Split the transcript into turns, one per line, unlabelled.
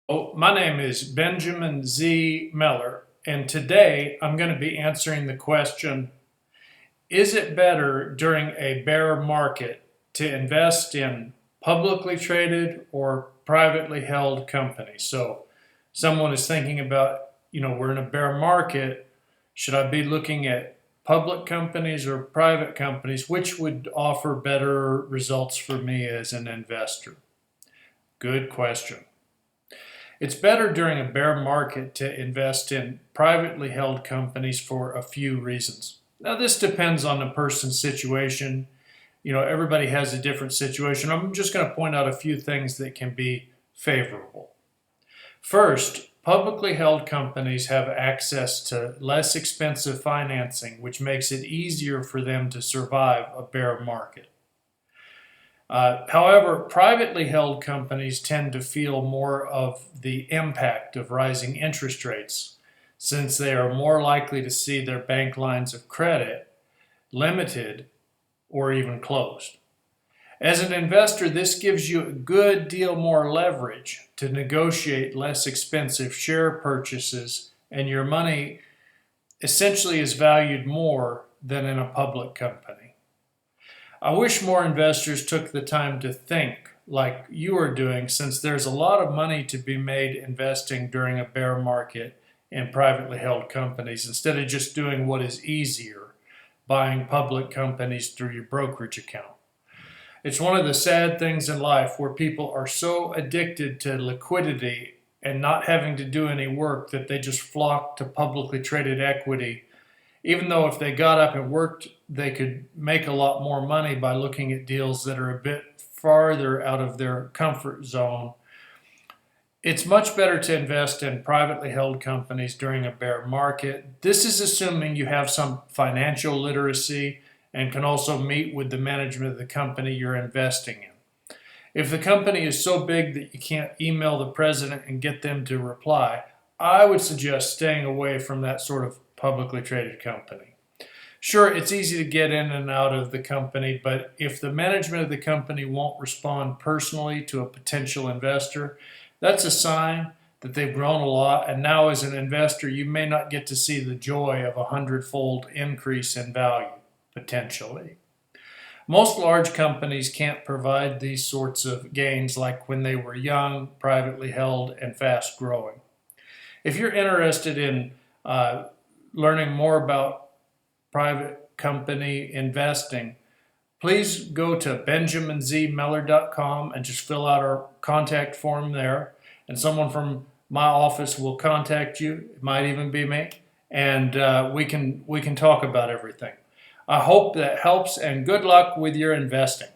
My name is Benjamin Z. Miller, and today I'm going to be answering the question, is it better during a bear market to invest in publicly traded or privately held companies? So someone is thinking about, we're in a bear market. Should I be looking at public companies or private companies? Which would offer better results for me as an investor? Good question. It's better during a bear market to invest in privately held companies for a few reasons. Now, this depends on the person's situation. Everybody has a different situation. I'm just going to point out a few things that can be favorable. First, publicly held companies have access to less expensive financing, which makes it easier for them to survive a bear market. However, privately held companies tend to feel more of the impact of rising interest rates since they are more likely to see their bank lines of credit limited or even closed. As an investor, this gives you a good deal more leverage to negotiate less expensive share purchases, and your money essentially is valued more than in a public company. I wish more investors took the time to think like you are doing, since there's a lot of money to be made investing during a bear market in privately held companies instead of just doing what is easier, buying public companies through your brokerage account. It's one of the sad things in life where people are so addicted to liquidity and not having to do any work that they just flock to publicly traded equity, even though if they got up and worked, they could make a lot more money by looking at deals that are a bit farther out of their comfort zone. It's much better to invest in privately held companies during a bear market. This is assuming you have some financial literacy and can also meet with the management of the company you're investing in. If the company is so big that you can't email the president and get them to reply, I would suggest staying away from that sort of publicly traded company. Sure, it's easy to get in and out of the company, but if the management of the company won't respond personally to a potential investor, that's a sign that they've grown a lot, and now as an investor, you may not get to see the joy of a 100-fold increase in value, potentially. Most large companies can't provide these sorts of gains like when they were young, privately held, and fast growing. If you're interested in learning more about private company investing, please go to benjaminzmiller.com and just fill out our contact form there, and someone from my office will contact you. It might even be me, and we can talk about everything. I hope that helps, and good luck with your investing.